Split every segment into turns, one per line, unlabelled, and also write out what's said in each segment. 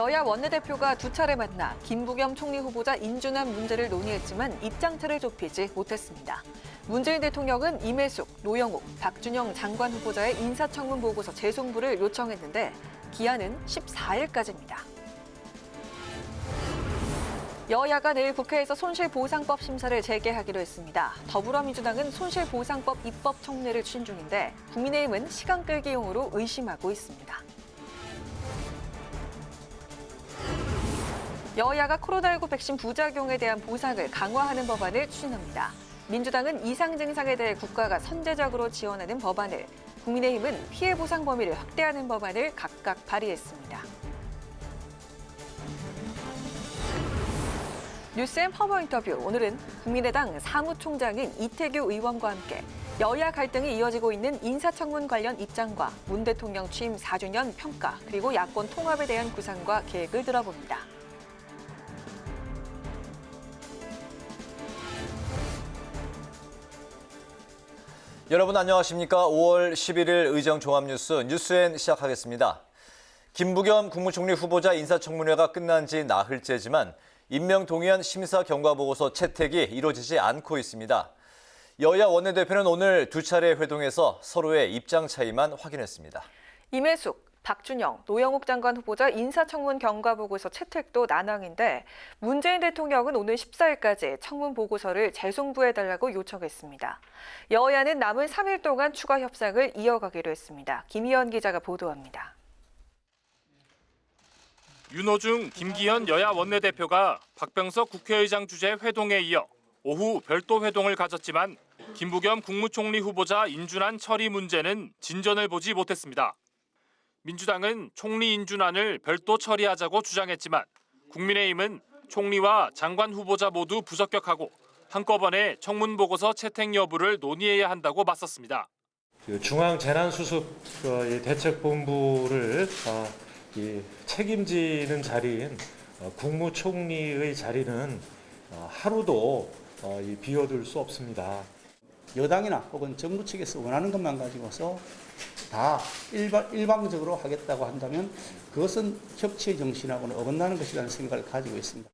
여야 원내대표가 두 차례 만나 김부겸 총리 후보자 인준안 문제를 논의했지만 입장차를 좁히지 못했습니다. 문재인 대통령은 임혜숙, 노영욱, 박준영 장관 후보자의 인사청문 보고서 재송부를 요청했는데 기한은 14일까지입니다. 여야가 내일 국회에서 손실보상법 심사를 재개하기로 했습니다. 더불어민주당은 손실보상법 입법 총례를 추진 중인데 국민의힘은 시간 끌기용으로 의심하고 있습니다. 여야가 코로나19 백신 부작용에 대한 보상을 강화하는 법안을 추진합니다. 민주당은 이상 증상에 대해 국가가 선제적으로 지원하는 법안을, 국민의힘은 피해 보상 범위를 확대하는 법안을 각각 발의했습니다. 뉴스앤 파워 인터뷰, 오늘은 국민의당 사무총장인 이태규 의원과 함께 여야 갈등이 이어지고 있는 인사청문 관련 입장과 문 대통령 취임 4주년 평가, 그리고 야권 통합에 대한 구상과 계획을 들어봅니다.
여러분 안녕하십니까? 5월 11일 의정 종합뉴스 뉴스엔 시작하겠습니다. 김부겸 국무총리 후보자 인사청문회가 끝난 지 나흘째지만 임명 동의안 심사 경과보고서 채택이 이루어지지 않고 있습니다. 여야 원내대표는 오늘 두 차례 회동에서 서로의 입장 차이만 확인했습니다.
임혜숙, 박준영, 노영욱 장관 후보자 인사청문 경과보고서 채택도 난항인데 문재인 대통령은 오늘 14일까지 청문 보고서를 재송부해달라고 요청했습니다. 여야는 남은 3일 동안 추가 협상을 이어가기로 했습니다. 김희연 기자가 보도합니다.
윤호중, 김기현 여야 원내대표가 박병석 국회의장 주재 회동에 이어 오후 별도 회동을 가졌지만 김부겸 국무총리 후보자 인준안 처리 문제는 진전을 보지 못했습니다. 민주당은 총리 인준안을 별도 처리하자고 주장했지만 국민의힘은 총리와 장관 후보자 모두 부적격하고 한꺼번에 청문 보고서 채택 여부를 논의해야 한다고 맞섰습니다.
중앙재난수습 대책본부를 책임지는 자리인 국무총리의 자리는 하루도 비워둘 수 없습니다.
여당이나 혹은 정부 측에서 원하는 것만 가지고서 다 일방적으로 하겠다고 한다면 그것은 협치의 정신하고는 어긋나는 것이라는 생각을 가지고 있습니다.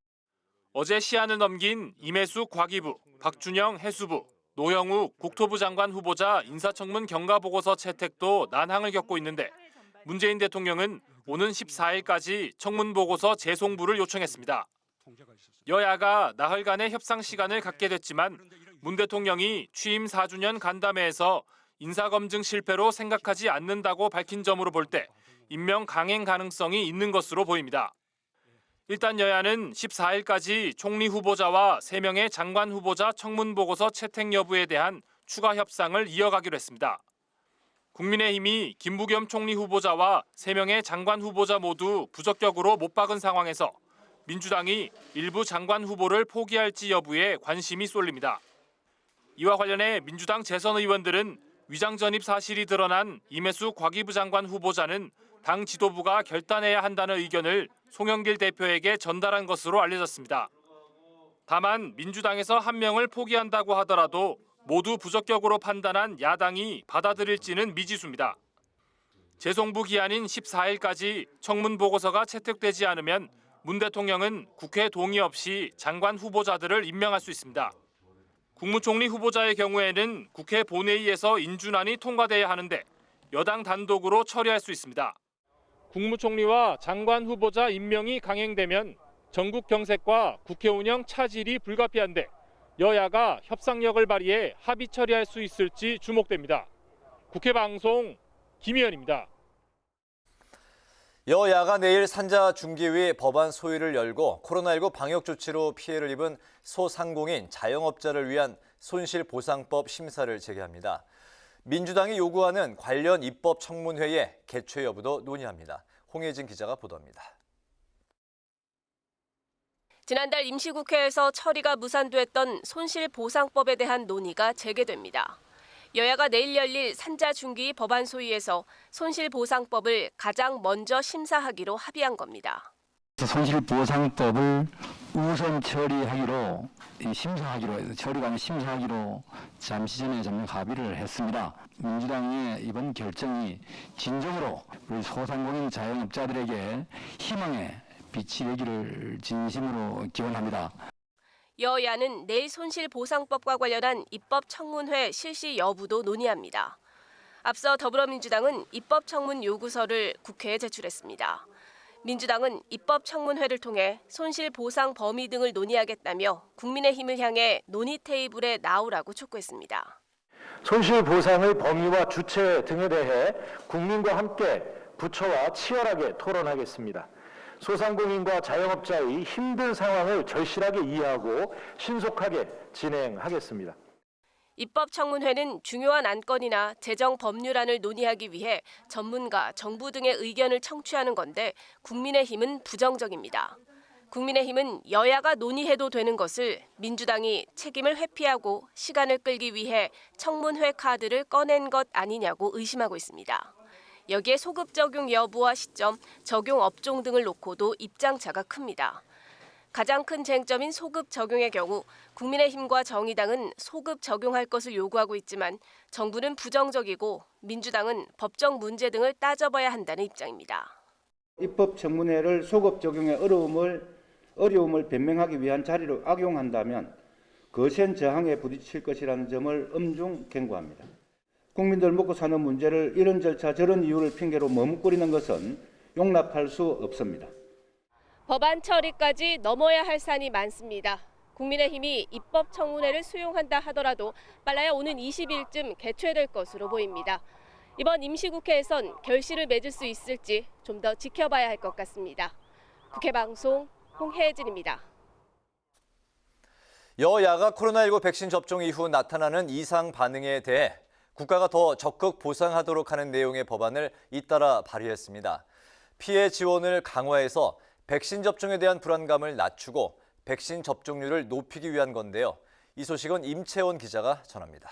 어제 시한을 넘긴 임혜숙 과기부, 박준영 해수부, 노영욱 국토부 장관 후보자 인사청문 경과보고서 채택도 난항을 겪고 있는데 문재인 대통령은 오는 14일까지 청문보고서 재송부를 요청했습니다. 여야가 나흘간의 협상 시간을 갖게 됐지만 문 대통령이 취임 4주년 간담회에서 인사검증 실패로 생각하지 않는다고 밝힌 점으로 볼 때 임명 강행 가능성이 있는 것으로 보입니다. 일단 여야는 14일까지 총리 후보자와 3명의 장관 후보자 청문보고서 채택 여부에 대한 추가 협상을 이어가기로 했습니다. 국민의힘이 김부겸 총리 후보자와 3명의 장관 후보자 모두 부적격으로 못 박은 상황에서 민주당이 일부 장관 후보를 포기할지 여부에 관심이 쏠립니다. 이와 관련해 민주당 재선 의원들은 위장 전입 사실이 드러난 임혜숙 과기부 장관 후보자는 당 지도부가 결단해야 한다는 의견을 송영길 대표에게 전달한 것으로 알려졌습니다. 다만 민주당에서 한 명을 포기한다고 하더라도 모두 부적격으로 판단한 야당이 받아들일지는 미지수입니다. 재송부 기한인 14일까지 청문 보고서가 채택되지 않으면 문 대통령은 국회 동의 없이 장관 후보자들을 임명할 수 있습니다. 국무총리 후보자의 경우에는 국회 본회의에서 인준안이 통과돼야 하는데 여당 단독으로 처리할 수 있습니다. 국무총리와 장관 후보자 임명이 강행되면 전국 경색과 국회 운영 차질이 불가피한데 여야가 협상력을 발휘해 합의 처리할 수 있을지 주목됩니다. 국회방송 김희연입니다.
여야가 내일 산자중기위 법안 소위를 열고 코로나19 방역 조치로 피해를 입은 소상공인 자영업자를 위한 손실보상법 심사를 재개합니다. 민주당이 요구하는 관련 입법 청문회의 개최 여부도 논의합니다. 홍혜진 기자가 보도합니다.
지난달 임시국회에서 처리가 무산됐던 손실보상법에 대한 논의가 재개됩니다. 여야가 내일 열릴 산자중기위 법안 소위에서 손실보상법을 가장 먼저 심사하기로 합의한 겁니다.
손실보상법을 우선 처리하기로 심사하기로 해서 처리가 아니라 심사하기로 잠시 전에 합의를 했습니다. 민주당의 이번 결정이 진정으로 우리 소상공인 자영업자들에게 희망의 빛이 되기를 진심으로 기원합니다.
여야는 내일 손실보상법과 관련한 입법 청문회 실시 여부도 논의합니다. 앞서 더불어민주당은 입법 청문 요구서를 국회에 제출했습니다. 민주당은 입법 청문회를 통해 손실보상 범위 등을 논의하겠다며 국민의힘을 향해 논의 테이블에 나오라고 촉구했습니다.
손실보상의 범위와 주체 등에 대해 국민과 함께 부처와 치열하게 토론하겠습니다. 소상공인과 자영업자의 힘든 상황을 절실하게 이해하고 신속하게 진행하겠습니다.
입법 청문회는 중요한 안건이나 재정 법률안을 논의하기 위해 전문가, 정부 등의 의견을 청취하는 건데 국민의힘은 부정적입니다. 국민의힘은 여야가 논의해도 되는 것을 민주당이 책임을 회피하고 시간을 끌기 위해 청문회 카드를 꺼낸 것 아니냐고 의심하고 있습니다. 여기에 소급 적용 여부와 시점, 적용 업종 등을 놓고도 입장차가 큽니다. 가장 큰 쟁점인 소급 적용의 경우 국민의힘과 정의당은 소급 적용할 것을 요구하고 있지만 정부는 부정적이고 민주당은 법적 문제 등을 따져봐야 한다는 입장입니다.
입법 청문회를 소급 적용의 어려움을 변명하기 위한 자리로 악용한다면 거센 저항에 부딪힐 것이라는 점을 엄중 경고합니다. 국민들 먹고 사는 문제를 이런 절차 저런 이유를 핑계로 머뭇거리는 것은 용납할 수 없습니다.
법안 처리까지 넘어야 할 산이 많습니다. 국민의힘이 입법 청문회를 수용한다 하더라도 빨라야 오는 20일쯤 개최될 것으로 보입니다. 이번 임시국회에선 결실을 맺을 수 있을지 좀 더 지켜봐야 할 것 같습니다. 국회방송 홍혜진입니다.
여야가 코로나19 백신 접종 이후 나타나는 이상 반응에 대해 국가가 더 적극 보상하도록 하는 내용의 법안을 잇따라 발의했습니다. 피해 지원을 강화해서 백신 접종에 대한 불안감을 낮추고 백신 접종률을 높이기 위한 건데요. 이 소식은 임채원 기자가 전합니다.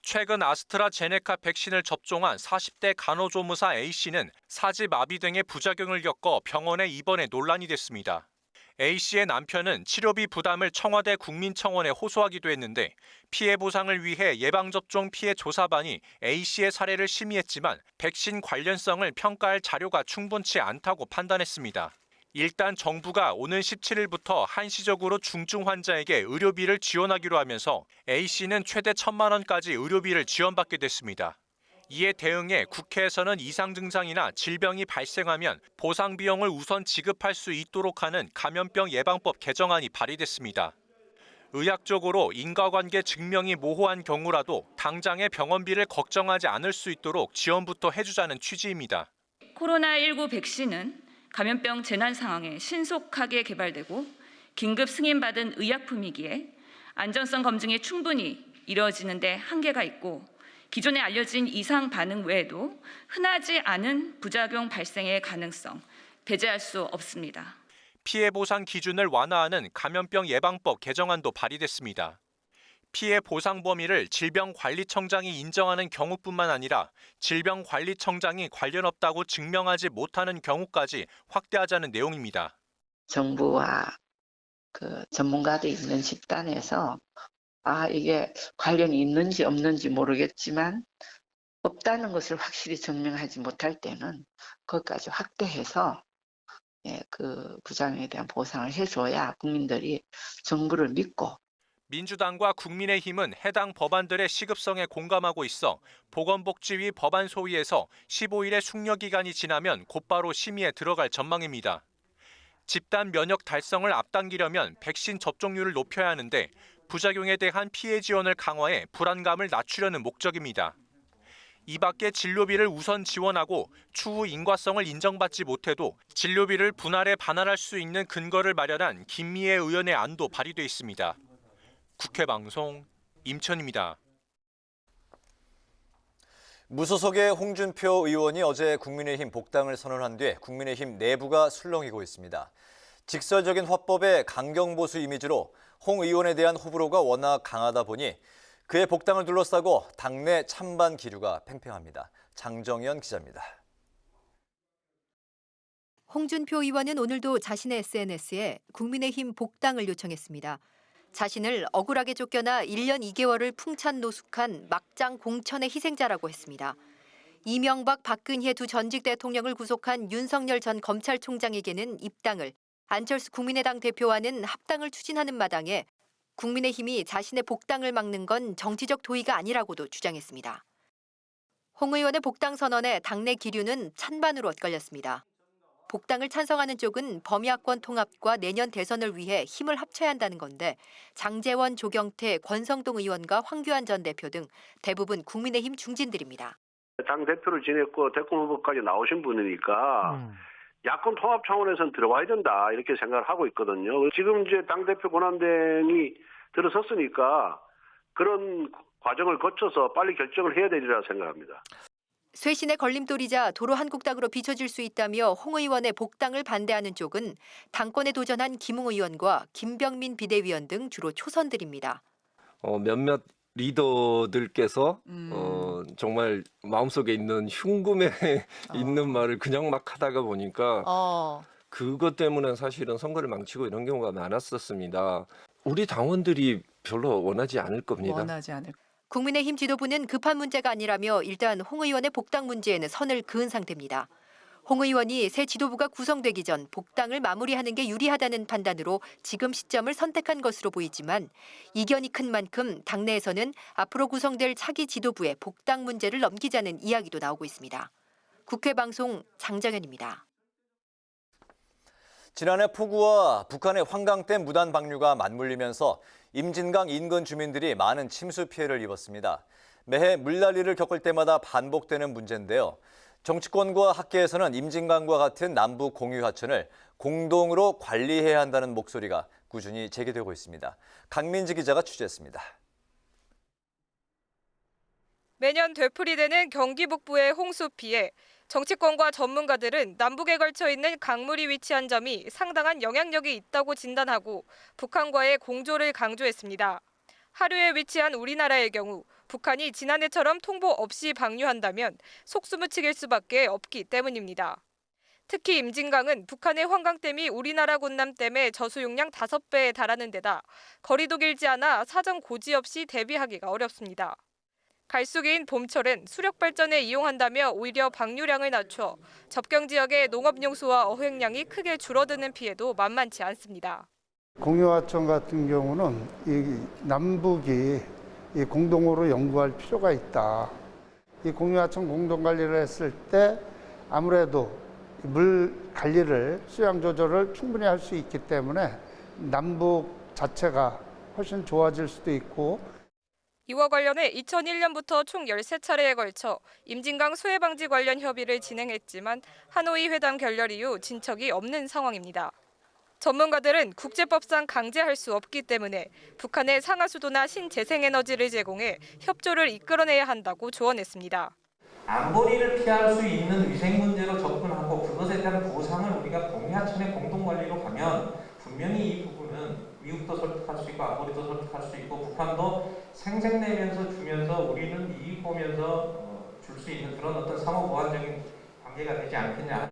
최근 아스트라제네카 백신을 접종한 40대 간호조무사 A씨는 사지마비 등의 부작용을 겪어 병원에 입원해 논란이 됐습니다. A씨의 남편은 치료비 부담을 청와대 국민청원에 호소하기도 했는데 피해 보상을 위해 예방접종 피해 조사반이 A씨의 사례를 심의했지만 백신 관련성을 평가할 자료가 충분치 않다고 판단했습니다. 일단 정부가 오는 17일부터 한시적으로 중증 환자에게 의료비를 지원하기로 하면서 A씨는 최대 1,000만 원까지 의료비를 지원받게 됐습니다. 이에 대응해 국회에서는 이상 증상이나 질병이 발생하면 보상 비용을 우선 지급할 수 있도록 하는 감염병 예방법 개정안이 발의됐습니다. 의학적으로 인과관계 증명이 모호한 경우라도 당장의 병원비를 걱정하지 않을 수 있도록 지원부터 해주자는 취지입니다.
코로나19 백신은 감염병 재난 상황에 신속하게 개발되고 긴급 승인받은 의약품이기에 안전성 검증이 충분히 이루어지는 데 한계가 있고 기존에 알려진 이상 반응 외에도 흔하지 않은 부작용 발생의 가능성 배제할 수 없습니다.
피해 보상 기준을 완화하는 감염병 예방법 개정안도 발의됐습니다. 피해 보상 범위를 질병관리청장이 인정하는 경우뿐만 아니라 질병관리청장이 관련 없다고 증명하지 못하는 경우까지 확대하자는 내용입니다.
정부와 전문가들이 있는 집단에서 이게 관련이 있는지 없는지 모르겠지만 없다는 것을 확실히 증명하지 못할 때는 그것까지 확대해서 그 부작용에 대한 보상을 해줘야 국민들이 정부를 믿고.
민주당과 국민의힘은 해당 법안들의 시급성에 공감하고 있어 보건복지위 법안 소위에서 15일의 숙려기간이 지나면 곧바로 심의에 들어갈 전망입니다. 집단 면역 달성을 앞당기려면 백신 접종률을 높여야 하는데 부작용에 대한 피해 지원을 강화해 불안감을 낮추려는 목적입니다. 이 밖에 진료비를 우선 지원하고 추후 인과성을 인정받지 못해도 진료비를 분할해 반환할 수 있는 근거를 마련한 김미애 의원의 안도 발의돼 있습니다. 국회방송 임천입니다.
무소속의 홍준표 의원이 어제 국민의힘 복당을 선언한 뒤 국민의힘 내부가 술렁이고 있습니다. 직설적인 화법의 강경보수 이미지로 홍 의원에 대한 호불호가 워낙 강하다 보니 그의 복당을 둘러싸고 당내 찬반 기류가 팽팽합니다. 장정연 기자입니다.
홍준표 의원은 오늘도 자신의 SNS에 국민의힘 복당을 요청했습니다. 자신을 억울하게 쫓겨나 1년 2개월을 풍찬 노숙한 막장 공천의 희생자라고 했습니다. 이명박, 박근혜 두 전직 대통령을 구속한 윤석열 전 검찰총장에게는 입당을, 안철수 국민의당 대표와는 합당을 추진하는 마당에 국민의힘이 자신의 복당을 막는 건 정치적 도의가 아니라고도 주장했습니다. 홍 의원의 복당 선언에 당내 기류는 찬반으로 엇갈렸습니다. 복당을 찬성하는 쪽은 범야권 통합과 내년 대선을 위해 힘을 합쳐야 한다는 건데 장제원, 조경태, 권성동 의원과 황교안 전 대표 등 대부분 국민의힘 중진들입니다.
당 대표를 지냈고 대권 후보까지 나오신 분이니까 야권 통합 차원에서는 들어와야 된다 이렇게 생각을 하고 있거든요. 지금 이제 당 대표 권한대행이 들어섰으니까 그런 과정을 거쳐서 빨리 결정을 해야 되리라 생각합니다.
쇄신의 걸림돌이자 도로 한국당으로 비춰질 수 있다며 홍 의원의 복당을 반대하는 쪽은 당권에 도전한 김웅 의원과 김병민 비대위원 등 주로 초선들입니다.
몇몇 리더들께서 정말 마음속에 있는 흉금에 있는 말을 그냥 막 하다가 보니까 그것 때문에 사실은 선거를 망치고 이런 경우가 많았었습니다. 우리 당원들이 별로 원하지 않을 겁니다.
국민의힘 지도부는 급한 문제가 아니라며 일단 홍 의원의 복당 문제에는 선을 그은 상태입니다. 홍 의원이 새 지도부가 구성되기 전 복당을 마무리하는 게 유리하다는 판단으로 지금 시점을 선택한 것으로 보이지만 이견이 큰 만큼 당내에서는 앞으로 구성될 차기 지도부에 복당 문제를 넘기자는 이야기도 나오고 있습니다. 국회 방송 장정현입니다.
지난해 폭우와 북한의 환강댐 무단 방류가 맞물리면서 임진강 인근 주민들이 많은 침수 피해를 입었습니다. 매해 물난리를 겪을 때마다 반복되는 문제인데요. 정치권과 학계에서는 임진강과 같은 남북 공유 하천을 공동으로 관리해야 한다는 목소리가 꾸준히 제기되고 있습니다. 강민지 기자가 취재했습니다.
매년 되풀이되는 경기 북부의 홍수 피해. 정치권과 전문가들은 남북에 걸쳐 있는 강물이 위치한 점이 상당한 영향력이 있다고 진단하고 북한과의 공조를 강조했습니다. 하류에 위치한 우리나라의 경우 북한이 지난해처럼 통보 없이 방류한다면 속수무책일 수밖에 없기 때문입니다. 특히 임진강은 북한의 환강댐이 우리나라 군남댐의 저수용량 5배에 달하는 데다 거리도 길지 않아 사전 고지 없이 대비하기가 어렵습니다. 갈수기인 봄철엔 수력 발전에 이용한다며 오히려 방류량을 낮춰 접경 지역의 농업용수와 어획량이 크게 줄어드는 피해도 만만치 않습니다.
공유하천 같은 경우는 이 남북이 이 공동으로 연구할 필요가 있다. 이 공유하천 공동 관리를 했을 때 아무래도 물 관리를 수량 조절을 충분히 할 수 있기 때문에 남북 자체가 훨씬 좋아질 수도 있고.
이와 관련해 2001년부터 총 13차례에 걸쳐 임진강 소해 방지 관련 협의를 진행했지만 하노이 회담 결렬 이후 진척이 없는 상황입니다. 전문가들은 국제법상 강제할 수 없기 때문에 북한의 상하수도나 신재생에너지를 제공해 협조를 이끌어내야 한다고 조언했습니다.
안보리를 피할 수 있는 위생 문제로 접근하고 그것에 대한 보상을 우리가 공유하천의 공동관리로 가면 분명히 이 부분은 미국도 설득할 수 있고 안보리도 설득할 수 있고 북한도 생색내면서 주면서 우리는 이익 보면서 줄 수 있는 그런 어떤 상호 보완적인 관계가 되지 않겠냐.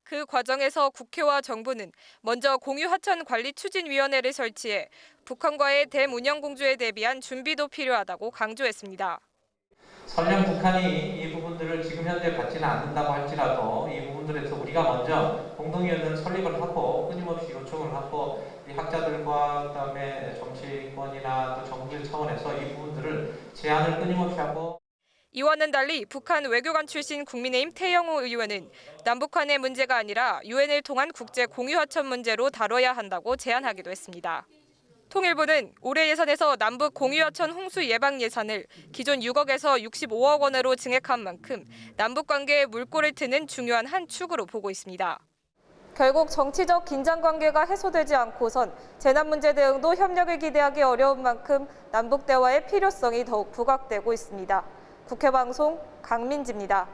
그 과정에서 국회와 정부는 먼저 공유하천관리추진위원회를 설치해 북한과의 댐 운영 공조에 대비한 준비도 필요하다고 강조했습니다.
설령 북한이 이 부분들을 지금 현재 받지는 않는다고 할지라도 이 부분들에서 우리가 먼저 공동위원회를 설립을 하고 끊임없이 요청을 하고 이 학자들과 그다음에 정치권이나 또 정부의 차원에서 이 부분들을 제안을 끊임없이 하고.
이와는 달리 북한 외교관 출신 국민의힘 태영호 의원은 남북한의 문제가 아니라 유엔을 통한 국제 공유하천 문제로 다뤄야 한다고 제안하기도 했습니다. 통일부는 올해 예산에서 남북 공유하천 홍수 예방 예산을 기존 6억에서 65억 원으로 증액한 만큼 남북 관계에 물꼬를 트는 중요한 한 축으로 보고 있습니다. 결국 정치적 긴장 관계가 해소되지 않고선 재난 문제 대응도 협력을 기대하기 어려운 만큼 남북 대화의 필요성이 더욱 부각되고 있습니다. 국회 방송 강민지입니다.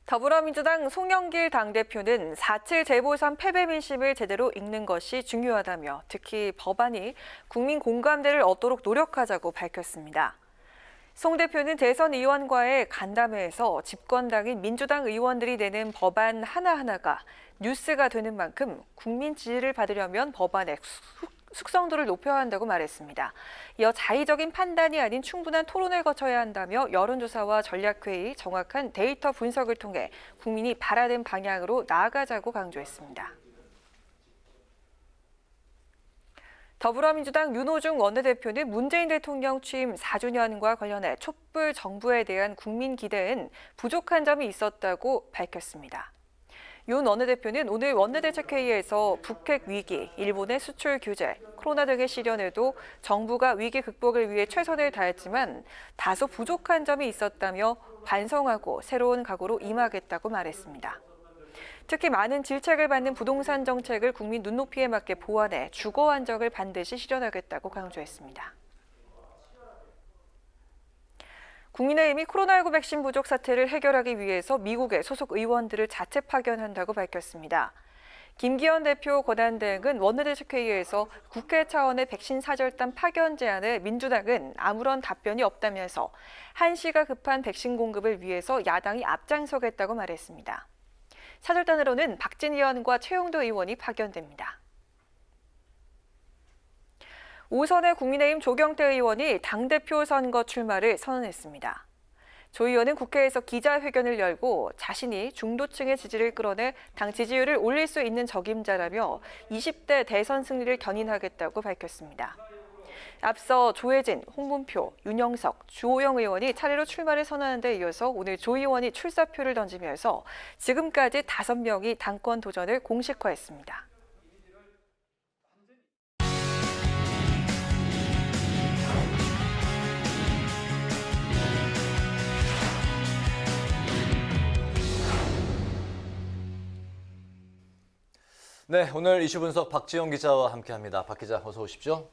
더불어민주당 송영길 당대표는 4.7 재보선 패배 민심을 제대로 읽는 것이 중요하다며 특히 법안이 국민 공감대를 얻도록 노력하자고 밝혔습니다. 송 대표는 대선 의원과의 간담회에서 집권당인 민주당 의원들이 내는 법안 하나하나가 뉴스가 되는 만큼 국민 지지를 받으려면 법안에 숙성도를 높여야 한다고 말했습니다. 이어 자의적인 판단이 아닌 충분한 토론을 거쳐야 한다며 여론조사와 전략회의, 정확한 데이터 분석을 통해 국민이 바라는 방향으로 나아가자고 강조했습니다. 더불어민주당 윤호중 원내대표는 문재인 대통령 취임 4주년과 관련해 촛불 정부에 대한 국민 기대엔 부족한 점이 있었다고 밝혔습니다. 윤 원내대표는 오늘 원내대책회의에서 북핵 위기, 일본의 수출 규제, 코로나 등의 시련에도 정부가 위기 극복을 위해 최선을 다했지만 다소 부족한 점이 있었다며 반성하고 새로운 각오로 임하겠다고 말했습니다. 특히 많은 질책을 받는 부동산 정책을 국민 눈높이에 맞게 보완해 주거 안정을 반드시 실현하겠다고 강조했습니다. 국민의힘이 코로나19 백신 부족 사태를 해결하기 위해서 미국의 소속 의원들을 자체 파견한다고 밝혔습니다. 김기현 대표 권한대행은 원내대책회의에서 국회 차원의 백신 사절단 파견 제안에 민주당은 아무런 답변이 없다면서 한시가 급한 백신 공급을 위해서 야당이 앞장서겠다고 말했습니다. 사절단으로는 박진 의원과 최용도 의원이 파견됩니다. 오선의 국민의힘 조경태 의원이 당대표 선거 출마를 선언했습니다. 조 의원은 국회에서 기자회견을 열고 자신이 중도층의 지지를 끌어내 당 지지율을 올릴 수 있는 적임자라며 20대 대선 승리를 견인하겠다고 밝혔습니다. 앞서 조혜진, 홍문표, 윤영석, 주호영 의원이 차례로 출마를 선언한 데 이어서 오늘 조 의원이 출사표를 던지면서 지금까지 5명이 당권 도전을 공식화했습니다.
네, 오늘 이슈 분석 박지영 기자와 함께합니다. 박 기자, 어서 오십시오.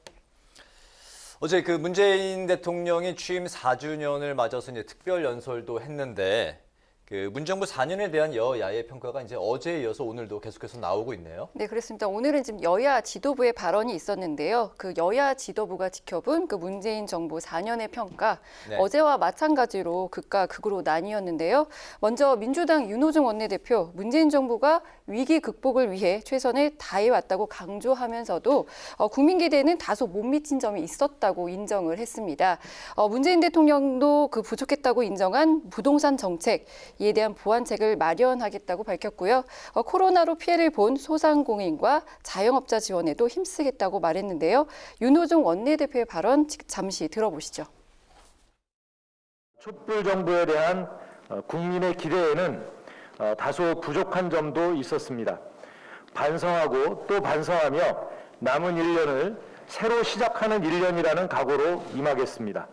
어제 그 문재인 대통령이 취임 4주년을 맞아서 이제 특별 연설도 했는데 그 문정부 4년에 대한 여야의 평가가 이제 어제에 이어서 오늘도 계속해서 나오고 있네요.
네, 그렇습니다. 오늘은 지금 여야 지도부의 발언이 있었는데요. 그 여야 지도부가 지켜본 그 문재인 정부 4년의 평가,
네.
어제와 마찬가지로 극과 극으로 나뉘었는데요. 먼저 민주당 윤호중 원내대표, 문재인 정부가 위기 극복을 위해 최선을 다해왔다고 강조하면서도 국민 기대에는 다소 못 미친 점이 있었다고 인정을 했습니다. 문재인 대통령도 그 부족했다고 인정한 부동산 정책, 이에 대한 보완책을 마련하겠다고 밝혔고요. 코로나로 피해를 본 소상공인과 자영업자 지원에도 힘쓰겠다고 말했는데요. 윤호중 원내대표의 발언 잠시 들어보시죠.
촛불 정부에 대한 국민의 기대에는 다소 부족한 점도 있었습니다. 반성하고 또 반성하며 남은 1년을 새로 시작하는 1년이라는 각오로 임하겠습니다.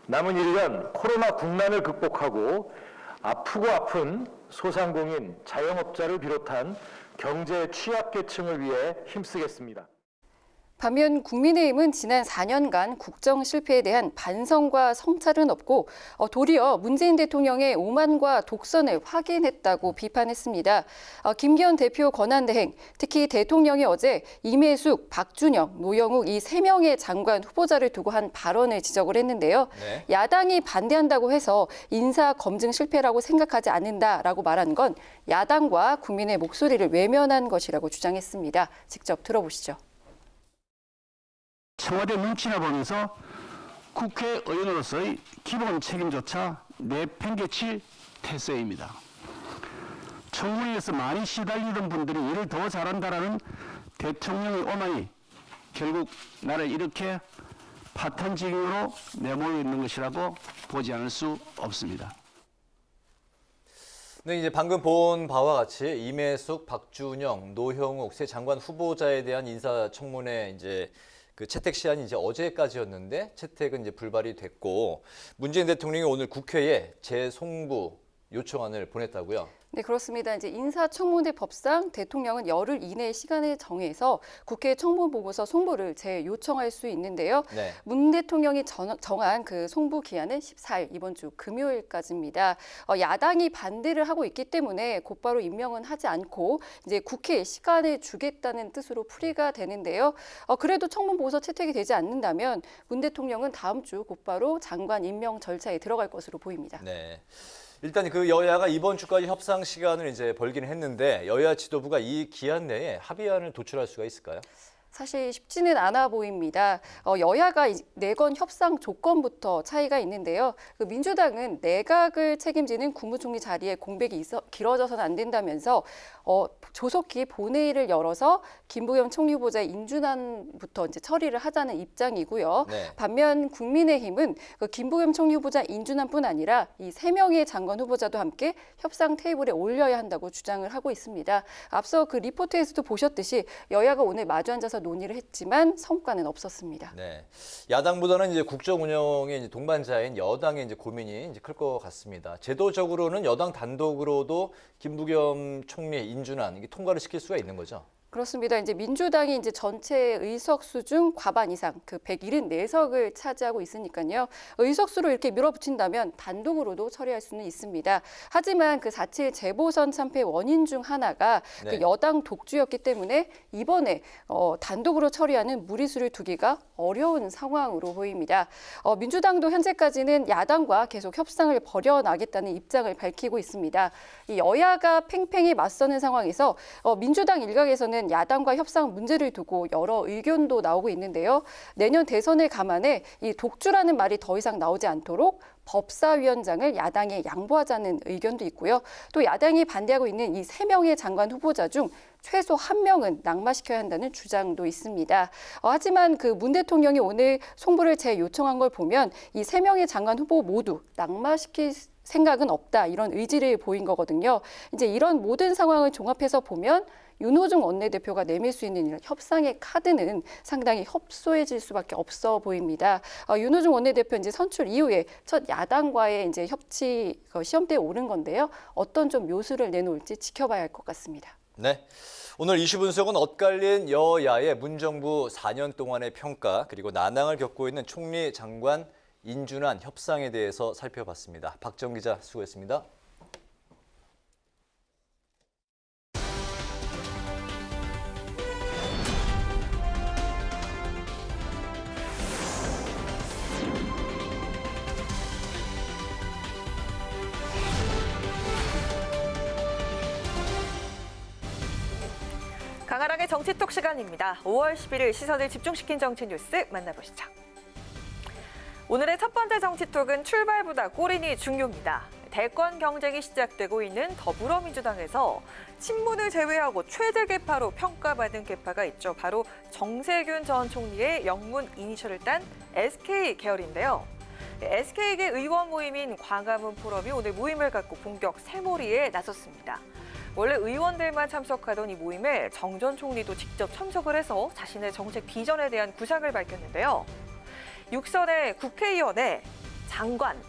남은 1년 코로나 국난을 극복하고 아프고 아픈 소상공인, 자영업자를 비롯한 경제 취약계층을 위해 힘쓰겠습니다.
반면 국민의힘은 지난 4년간 국정 실패에 대한 반성과 성찰은 없고 도리어 문재인 대통령의 오만과 독선을 확인했다고 비판했습니다. 김기현 대표 권한대행, 특히 대통령이 어제 임혜숙, 박준영, 노영욱 이 3명의 장관 후보자를 두고 한 발언을 지적을 했는데요.
네.
야당이 반대한다고 해서 인사 검증 실패라고 생각하지 않는다라고 말한 건 야당과 국민의 목소리를 외면한 것이라고 주장했습니다. 직접 들어보시죠.
청와대 눈치나 보면서 국회의원으로서의 기본 책임조차 내팽개칠 태세입니다. 청문회에서 많이 시달리던 분들이 일을 더 잘한다라는 대통령의 오만이 결국 나를 이렇게 파탄지경으로 내몰고 있는 것이라고 보지 않을 수 없습니다.
네, 이제 방금 본 바와 같이 임혜숙, 박준영, 노형욱 세 장관 후보자에 대한 인사청문회 이제 그 채택 시한이 이제 어제까지였는데 채택은 이제 불발이 됐고 문재인 대통령이 오늘 국회에 재송부 요청안을 보냈다고요.
네, 그렇습니다. 이제 인사청문회 법상 대통령은 열흘 이내 시간을 정해서 국회 청문 보고서 송부를 재요청할 수 있는데요.
네.
문 대통령이 정한 그 송부 기한은 14일, 이번 주 금요일까지입니다. 야당이 반대를 하고 있기 때문에 곧바로 임명은 하지 않고 이제 국회에 시간을 주겠다는 뜻으로 풀이가 되는데요. 그래도 청문 보고서 채택이 되지 않는다면 문 대통령은 다음 주 곧바로 장관 임명 절차에 들어갈 것으로 보입니다.
네. 일단 그 여야가 이번 주까지 협상 시간을 이제 벌기는 했는데 여야 지도부가 이 기한 내에 합의안을 도출할 수가 있을까요?
사실 쉽지는 않아 보입니다. 여야가 내건 협상 조건부터 차이가 있는데요. 민주당은 내각을 책임지는 국무총리 자리에 공백이 길어져서는 안 된다면서 조속히 본회의를 열어서 김부겸 총리 후보자의 인준안부터 이제 처리를 하자는 입장이고요.
네.
반면 국민의힘은 김부겸 총리 후보자 인준안뿐 아니라 이 3명의 장관 후보자도 함께 협상 테이블에 올려야 한다고 주장을 하고 있습니다. 앞서 그 리포트에서도 보셨듯이 여야가 오늘 마주 앉아서 논의를 했지만 성과는 없었습니다.
네, 야당보다는 이제 국정 운영의 이제 동반자인 여당의 이제 고민이 이제 클 것 같습니다. 제도적으로는 여당 단독으로도 김부겸 총리의 인준안 이게 통과를 시킬 수가 있는 거죠.
그렇습니다. 이제 민주당이 이제 전체 의석수 중 과반 이상, 그 174석을 차지하고 있으니까요. 의석수로 이렇게 밀어붙인다면 단독으로도 처리할 수는 있습니다. 하지만 그 4.7 재보선 참패 원인 중 하나가
네.
그 여당 독주였기 때문에 이번에 단독으로 처리하는 무리수를 두기가 어려운 상황으로 보입니다. 민주당도 현재까지는 야당과 계속 협상을 벌여나겠다는 입장을 밝히고 있습니다. 이 여야가 팽팽히 맞서는 상황에서 민주당 일각에서는 야당과 협상 문제를 두고 여러 의견도 나오고 있는데요. 내년 대선을 감안해 이 독주라는 말이 더 이상 나오지 않도록 법사위원장을 야당에 양보하자는 의견도 있고요. 또 야당이 반대하고 있는 이 3명의 장관 후보자 중 최소 1명은 낙마시켜야 한다는 주장도 있습니다. 하지만 그 문 대통령이 오늘 송부를 재요청한 걸 보면 이 3명의 장관 후보 모두 낙마시킬 생각은 없다, 이런 의지를 보인 거거든요. 이제 이런 모든 상황을 종합해서 보면 윤호중 원내대표가 내밀 수 있는 이런 협상의 카드는 상당히 협소해질 수밖에 없어 보입니다. 윤호중 원내대표 이제 선출 이후에 첫 야당과의 이제 협치 시험대에 오른 건데요. 어떤 좀 묘수를 내놓을지 지켜봐야 할 것 같습니다.
네. 오늘 이슈 분석은 엇갈린 여야의 문정부 4년 동안의 평가 그리고 난항을 겪고 있는 총리 장관 인준안 협상에 대해서 살펴봤습니다. 박정 기자 수고했습니다.
강하랑의 정치톡 시간입니다. 5월 11일 시선을 집중시킨 정치 뉴스 만나보시죠. 오늘의 첫 번째 정치톡은 출발보다 골인이 중요합니다. 대권 경쟁이 시작되고 있는 더불어민주당에서 친문을 제외하고 최대 계파로 평가받은 계파가 있죠. 바로 정세균 전 총리의 영문 이니셜을 딴 SK 계열인데요. SK계 의원 모임인 광화문 포럼이 오늘 모임을 갖고 본격 새몰이에 나섰습니다. 원래 의원들만 참석하던 이 모임에 정 전 총리도 직접 참석을 해서 자신의 정책 비전에 대한 구상을 밝혔는데요. 6선의 국회의원에 장관,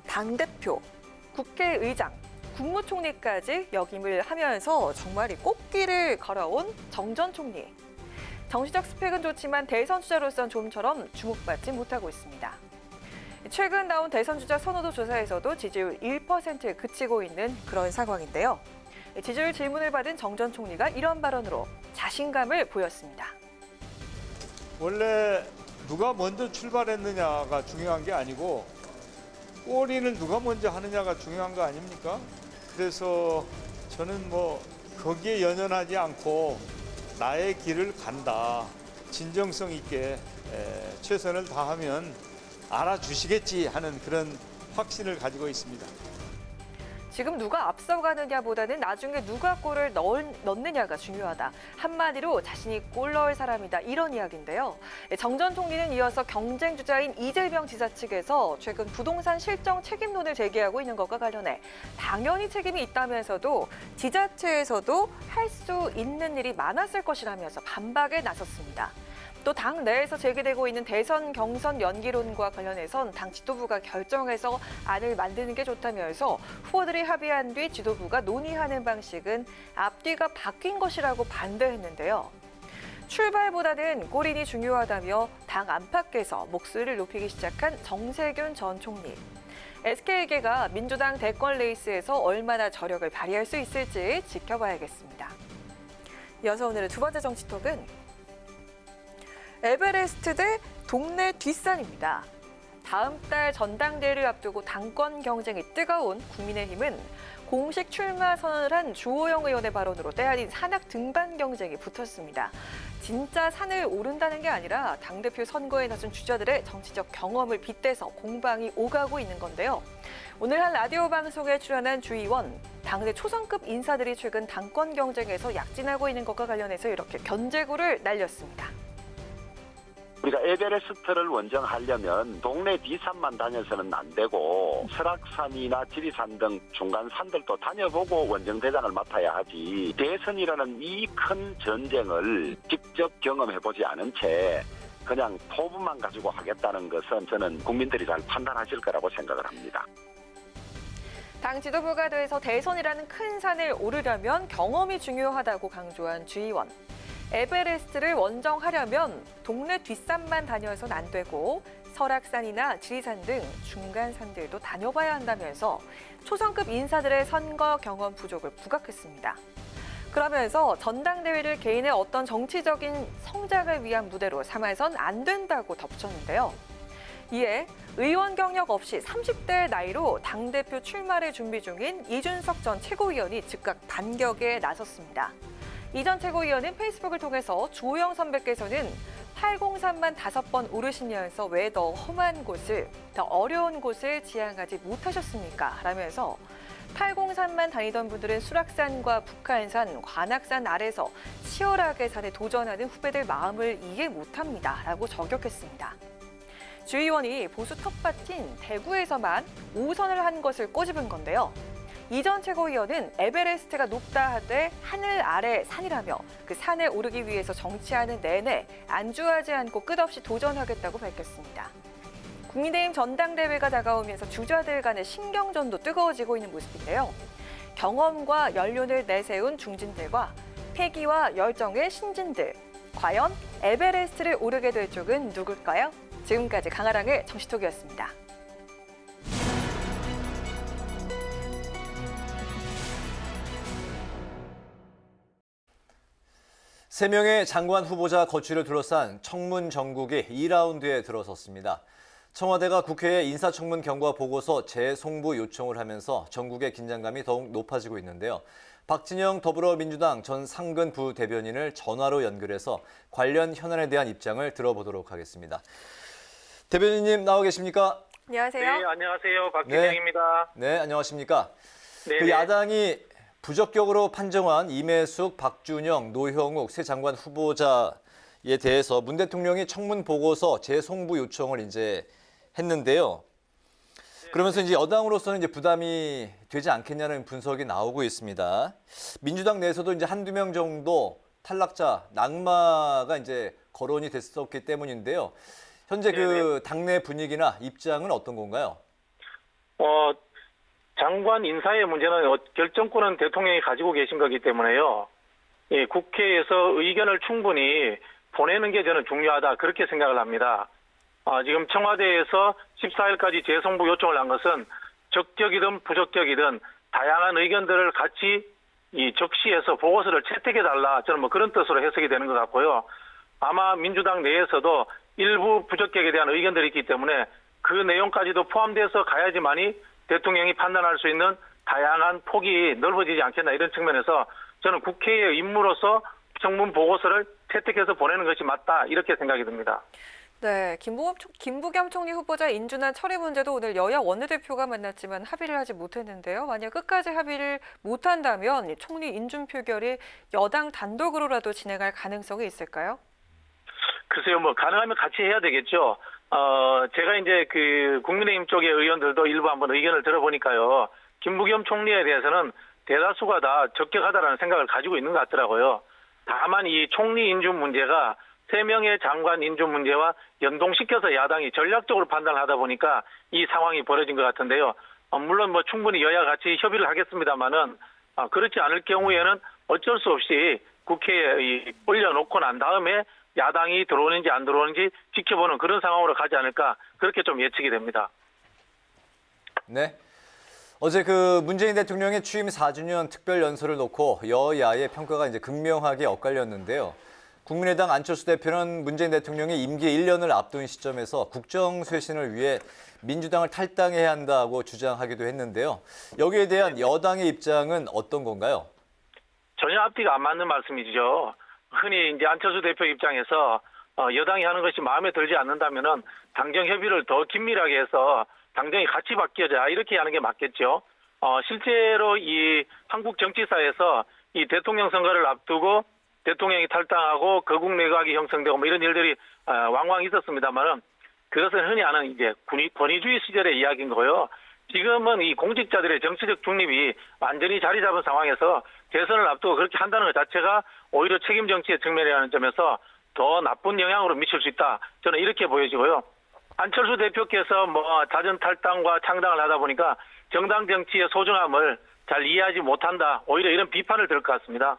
당대표, 국회의장, 국무총리까지 역임을 하면서 정말 이 꽃길을 걸어온 정 전 총리. 정치적 스펙은 좋지만 대선 주자로선 좀처럼 주목받지 못하고 있습니다. 최근 나온 대선 주자 선호도 조사에서도 지지율 1%에 그치고 있는 그런 상황인데요. 지지율 질문을 받은 정 전 총리가 이런 발언으로 자신감을 보였습니다.
원래 누가 먼저 출발했느냐가 중요한 게 아니고 꼬리를 누가 먼저 하느냐가 중요한 거 아닙니까? 그래서 저는 거기에 연연하지 않고 나의 길을 간다. 진정성 있게 최선을 다하면 알아주시겠지 하는 그런 확신을 가지고 있습니다.
지금 누가 앞서가느냐보다는 나중에 누가 골을 넣느냐가 중요하다. 한마디로 자신이 골 넣을 사람이다. 이런 이야기인데요. 정 전 총리는 이어서 경쟁 주자인 이재명 지사 측에서 최근 부동산 실정 책임론을 제기하고 있는 것과 관련해 당연히 책임이 있다면서도 지자체에서도 할 수 있는 일이 많았을 것이라면서 반박에 나섰습니다. 또 당 내에서 제기되고 있는 대선 경선 연기론과 관련해선 당 지도부가 결정해서 안을 만드는 게 좋다면서 후보들이 합의한 뒤 지도부가 논의하는 방식은 앞뒤가 바뀐 것이라고 반대했는데요. 출발보다는 골인이 중요하다며 당 안팎에서 목소리를 높이기 시작한 정세균 전 총리. SK계가 민주당 대권 레이스에서 얼마나 저력을 발휘할 수 있을지 지켜봐야겠습니다. 이어서 오늘의 두 번째 정치톡은 에베레스트 대 동네 뒷산입니다. 다음 달 전당대회를 앞두고 당권 경쟁이 뜨거운 국민의힘은 공식 출마 선언을 한 주호영 의원의 발언으로 때아닌 산악 등반 경쟁이 붙었습니다. 진짜 산을 오른다는 게 아니라 당대표 선거에 나선 주자들의 정치적 경험을 빗대서 공방이 오가고 있는 건데요. 오늘 한 라디오 방송에 출연한 주 의원, 당내 초선급 인사들이 최근 당권 경쟁에서 약진하고 있는 것과 관련해서 이렇게 견제구를 날렸습니다.
우리가 에베레스트를 원정하려면 동네 뒷산만 다녀서는 안 되고 설악산이나 지리산 등 중간 산들도 다녀보고 원정대장을 맡아야 하지, 대선이라는 이 큰 전쟁을 직접 경험해보지 않은 채 그냥 포부만 가지고 하겠다는 것은 저는 국민들이 잘 판단하실 거라고 생각을 합니다.
당 지도부가 돼서 대선이라는 큰 산을 오르려면 경험이 중요하다고 강조한 주 의원. 에베레스트를 원정하려면 동네 뒷산만 다녀서는 안 되고 설악산이나 지리산 등 중간 산들도 다녀봐야 한다면서 초선급 인사들의 선거 경험 부족을 부각했습니다. 그러면서 전당대회를 개인의 어떤 정치적인 성장을 위한 무대로 삼아선 안 된다고 덧붙였는데요. 이에 의원 경력 없이 30대 나이로 당대표 출마를 준비 중인 이준석 전 최고위원이 즉각 반격에 나섰습니다. 이 전 최고위원은 페이스북을 통해서 주호영 선배께서는 803만 5번 오르시면서 왜 더 험한 곳을, 더 어려운 곳을 지향하지 못하셨습니까? 라면서 803만 다니던 분들은 수락산과 북한산, 관악산 아래서 치열하게 산에 도전하는 후배들 마음을 이해 못합니다. 라고 저격했습니다. 주 의원이 보수 텃밭인 대구에서만 5선을 한 것을 꼬집은 건데요. 이 전 최고위원은 에베레스트가 높다 하되 하늘 아래 산이라며 그 산에 오르기 위해서 정치하는 내내 안주하지 않고 끝없이 도전하겠다고 밝혔습니다. 국민의힘 전당대회가 다가오면서 주자들 간의 신경전도 뜨거워지고 있는 모습인데요. 경험과 연륜을 내세운 중진들과 패기와 열정의 신진들. 과연 에베레스트를 오르게 될 쪽은 누굴까요? 지금까지 강아랑의 정치톡이었습니다.
세 명의 장관 후보자 거취를 둘러싼 청문 정국이 2라운드에 들어섰습니다. 청와대가 국회에 인사청문 경과 보고서 재송부 요청을 하면서 정국의 긴장감이 더욱 높아지고 있는데요. 박진영 더불어민주당 전 상근 부대변인을 전화로 연결해서 관련 현안에 대한 입장을 들어보도록 하겠습니다. 대변인님 나와 계십니까?
안녕하세요.
네, 안녕하세요. 박진영입니다.
네, 안녕하십니까?
네,
그 야당이 부적격으로 판정한 임혜숙, 박준영, 노형욱 세 장관 후보자에 대해서 문 대통령이 청문 보고서 재송부 요청을 이제 했는데요. 그러면서 이제 여당으로서는 이제 부담이 되지 않겠냐는 분석이 나오고 있습니다. 민주당 내에서도 이제 한두 명 정도 탈락자, 낙마가 이제 거론이 됐었기 때문인데요. 현재 그 당내 분위기나 입장은 어떤 건가요?
장관 인사의 문제는 결정권은 대통령이 가지고 계신 거기 때문에요. 예, 국회에서 의견을 충분히 보내는 게 저는 중요하다 그렇게 생각을 합니다. 지금 청와대에서 14일까지 재송부 요청을 한 것은 적격이든 부적격이든 다양한 의견들을 같이 적시해서 보고서를 채택해달라, 저는 뭐 그런 뜻으로 해석이 되는 것 같고요. 아마 민주당 내에서도 일부 부적격에 대한 의견들이 있기 때문에 그 내용까지도 포함돼서 가야지만이 대통령이 판단할 수 있는 다양한 폭이 넓어지지 않겠나, 이런 측면에서 저는 국회의 임무로서 청문 보고서를 채택해서 보내는 것이 맞다, 이렇게 생각이 듭니다.
네, 김부겸 총리 후보자 인준안 처리 문제도 오늘 여야 원내대표가 만났지만 합의를 하지 못했는데요. 만약 끝까지 합의를 못한다면 총리 인준 표결이 여당 단독으로라도 진행할 가능성이 있을까요?
글쎄요, 뭐 가능하면 같이 해야 되겠죠. 제가 이제 그 국민의힘 쪽의 의원들도 일부 한번 의견을 들어보니까요, 김부겸 총리에 대해서는 대다수가 다 적격하다라는 생각을 가지고 있는 것 같더라고요. 다만 이 총리 인준 문제가 3명의 장관 인준 문제와 연동시켜서 야당이 전략적으로 판단을 하다 보니까 이 상황이 벌어진 것 같은데요. 물론 뭐 충분히 여야 같이 협의를 하겠습니다만은 그렇지 않을 경우에는 어쩔 수 없이 국회에 올려놓고 난 다음에 야당이 들어오는지 안 들어오는지 지켜보는 그런 상황으로 가지 않을까, 그렇게 좀 예측이 됩니다.
네. 어제 그 문재인 대통령의 취임 4주년 특별 연설을 놓고 여야의 평가가 이제 극명하게 엇갈렸는데요. 국민의당 안철수 대표는 문재인 대통령이 임기 1년을 앞둔 시점에서 국정 쇄신을 위해 민주당을 탈당해야 한다고 주장하기도 했는데요. 여기에 대한 여당의 입장은 어떤 건가요?
전혀 앞뒤가 안 맞는 말씀이죠. 흔히 이제 안철수 대표 입장에서 여당이 하는 것이 마음에 들지 않는다면은 당정 협의를 더 긴밀하게 해서 당정이 같이 바뀌자 이렇게 하는 게 맞겠죠. 실제로 이 한국 정치사에서 이 대통령 선거를 앞두고 대통령이 탈당하고 거국 내각이 형성되고 뭐 이런 일들이 왕왕 있었습니다만은 그것은 흔히 하는 이제 권위주의 시절의 이야기인 거요. 지금은 이 공직자들의 정치적 중립이 완전히 자리 잡은 상황에서 대선을 앞두고 그렇게 한다는 것 자체가 오히려 책임 정치의 측면이라는 점에서 더 나쁜 영향으로 미칠 수 있다. 저는 이렇게 보여지고요. 안철수 대표께서 자전 탈당과 창당을 하다 보니까 정당 정치의 소중함을 잘 이해하지 못한다. 오히려 이런 비판을 들을 것 같습니다.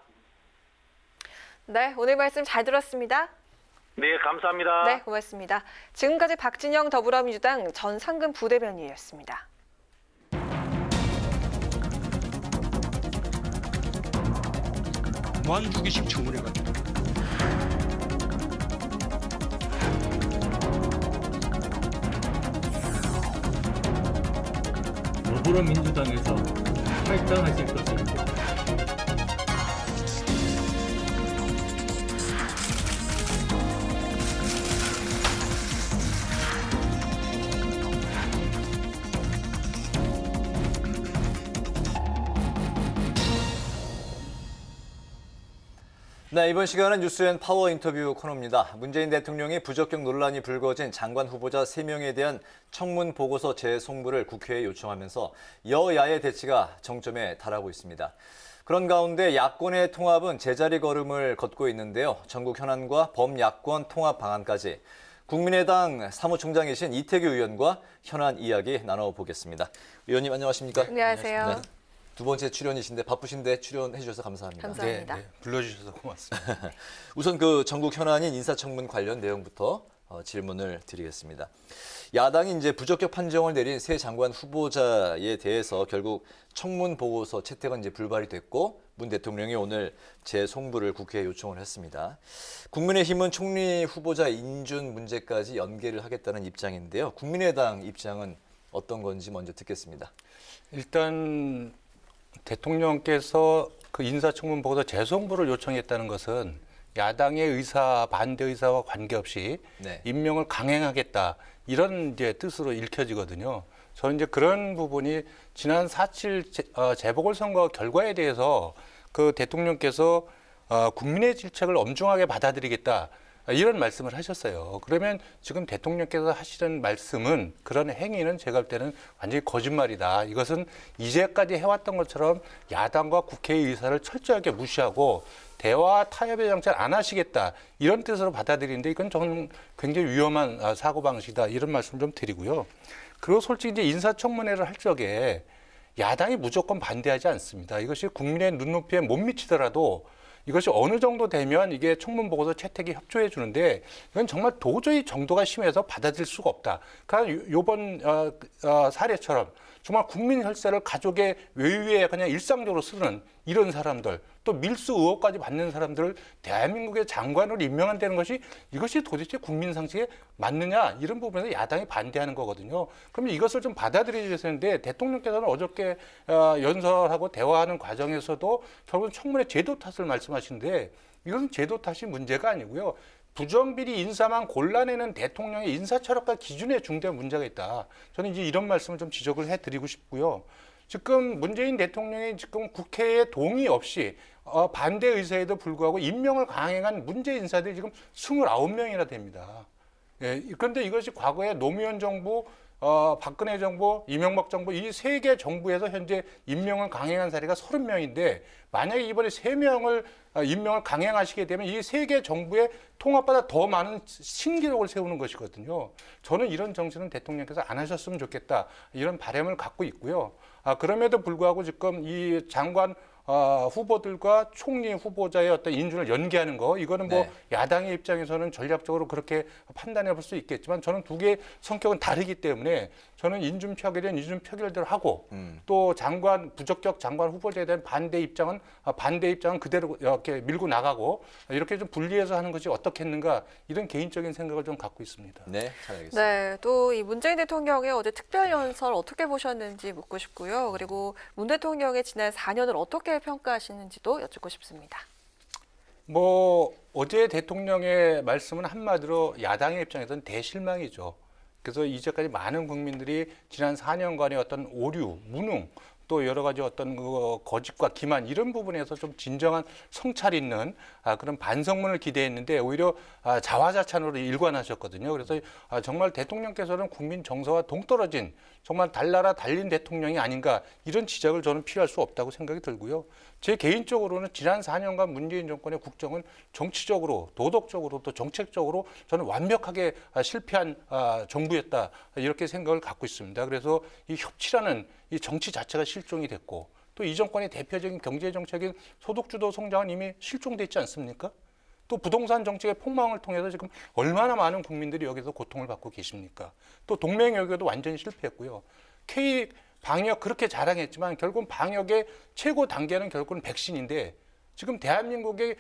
네, 오늘 말씀 잘 들었습니다.
네, 감사합니다.
네, 고맙습니다. 지금까지 박진영 더불어민주당 전 상근 부대변인이었습니다.
무한주기식 청문회가
더불어민주당에서 탈당하실 것입니다.
네, 이번 시간은 뉴스엔 파워 인터뷰 코너입니다. 문재인 대통령이 부적격 논란이 불거진 장관 후보자 3명에 대한 청문 보고서 재송부를 국회에 요청하면서 여야의 대치가 정점에 달하고 있습니다. 그런 가운데 야권의 통합은 제자리 걸음을 걷고 있는데요. 전국 현안과 범야권 통합 방안까지 국민의당 사무총장이신 이태규 의원과 현안 이야기 나눠보겠습니다. 의원님 안녕하십니까?
안녕하세요.
네. 두 번째 출연이신데 바쁘신데 출연해 주셔서 감사합니다.
감사합니다.
네, 불러주셔서 고맙습니다.
우선 그 전국 현안인 인사청문 관련 내용부터 질문을 드리겠습니다. 야당이 이제 부적격 판정을 내린 새 장관 후보자에 대해서 결국 청문 보고서 채택은 이제 불발이 됐고 문 대통령이 오늘 재송부를 국회에 요청을 했습니다. 국민의힘은 총리 후보자 인준 문제까지 연계를 하겠다는 입장인데요. 국민의당 입장은 어떤 건지 먼저 듣겠습니다.
일단 대통령께서 그 인사청문 보고서 재송부를 요청했다는 것은 야당의 의사, 반대 의사와 관계없이
네.
임명을 강행하겠다 이런 이제 뜻으로 읽혀지거든요. 저는 이제 그런 부분이 지난 4.7 재보궐선거 결과에 대해서 그 대통령께서 국민의 질책을 엄중하게 받아들이겠다. 이런 말씀을 하셨어요. 그러면 지금 대통령께서 하시는 말씀은 그런 행위는 제가 볼 때는 완전히 거짓말이다. 이것은 이제까지 해왔던 것처럼 야당과 국회의 의사를 철저하게 무시하고 대화 타협의 정치를 안 하시겠다. 이런 뜻으로 받아들이는데 이건 저는 굉장히 위험한 사고방식이다. 이런 말씀 좀 드리고요. 그리고 솔직히 이제 인사청문회를 할 적에 야당이 무조건 반대하지 않습니다. 이것이 국민의 눈높이에 못 미치더라도 이것이 어느 정도 되면 이게 청문 보고서 채택에 협조해 주는데 이건 정말 도저히 정도가 심해서 받아들일 수가 없다. 그러니까 이번 사례처럼 정말 국민 혈세를 가족의 외유에 그냥 일상적으로 쓰는 이런 사람들, 또 밀수 의혹까지 받는 사람들을 대한민국의 장관으로 임명한다는 것이 이것이 도대체 국민 상식에 맞느냐 이런 부분에서 야당이 반대하는 거거든요. 그러면 이것을 좀 받아들여야 되는데 대통령께서는 어저께 연설하고 대화하는 과정에서도 결국은 청문회 제도 탓을 말씀하시는데 이것은 제도 탓이 문제가 아니고요. 부정비리 인사만 골라내는 대통령의 인사철학과 기준에 중대한 문제가 있다. 저는 이제 이런 말씀을 좀 지적을 해드리고 싶고요. 지금 문재인 대통령이 지금 국회에 동의 없이 반대 의사에도 불구하고 임명을 강행한 문재 인사들이 지금 29명이나 됩니다. 예, 그런데 이것이 과거에 노무현 정부, 박근혜 정부, 이명박 정부 이 세 개 정부에서 현재 임명을 강행한 사례가 30명인데 만약에 이번에 3명을 임명을 강행하시게 되면 이 세 개 정부의 통합보다 더 많은 신기록을 세우는 것이거든요. 저는 이런 정치는 대통령께서 안 하셨으면 좋겠다. 이런 바람을 갖고 있고요. 그럼에도 불구하고 지금 이 장관 후보들과 총리 후보자의 어떤 인준을 연계하는 거 이거는 뭐
네.
야당의 입장에서는 전략적으로 그렇게 판단해 볼 수 있겠지만 저는 두 개의 성격은 다르기 때문에 저는 인준 표결은 인준 표결대로 하고 또 장관 부적격 장관 후보자에 대한 반대 입장은 그대로 이렇게 밀고 나가고 이렇게 좀 분리해서 하는 것이 어떻겠는가 이런 개인적인 생각을 좀 갖고 있습니다.
네, 잘 알겠습니다.
네, 또 이 문재인 대통령의 어제 특별 연설 어떻게 보셨는지 묻고 싶고요. 그리고 문 대통령의 지난 4년을 어떻게 평가하시는지도 여쭙고 싶습니다.
뭐 어제 대통령의 말씀은 한마디로 야당의 입장에서는 대실망이죠. 그래서 이제까지 많은 국민들이 지난 4년간의 어떤 오류, 무능, 또 여러 가지 어떤 거짓과 기만 이런 부분에서 좀 진정한 성찰 있는 그런 반성문을 기대했는데 오히려 자화자찬으로 일관하셨거든요. 그래서 정말 대통령께서는 국민 정서와 동떨어진 정말 달나라 달린 대통령이 아닌가 이런 지적을 저는 피할 수 없다고 생각이 들고요. 제 개인적으로는 지난 4년간 문재인 정권의 국정은 정치적으로, 도덕적으로 또 정책적으로 저는 완벽하게 실패한 정부였다 이렇게 생각을 갖고 있습니다. 그래서 이 협치라는 이 정치 자체가 실종이 됐고 또 이 정권의 대표적인 경제정책인 소득주도 성장은 이미 실종됐지 않습니까? 또 부동산 정책의 폭망을 통해서 지금 얼마나 많은 국민들이 여기서 고통을 받고 계십니까? 또 동맹여교도 완전히 실패했고요. K 방역 그렇게 자랑했지만 결국은 방역의 최고 단계는 결국은 백신인데 지금 대한민국의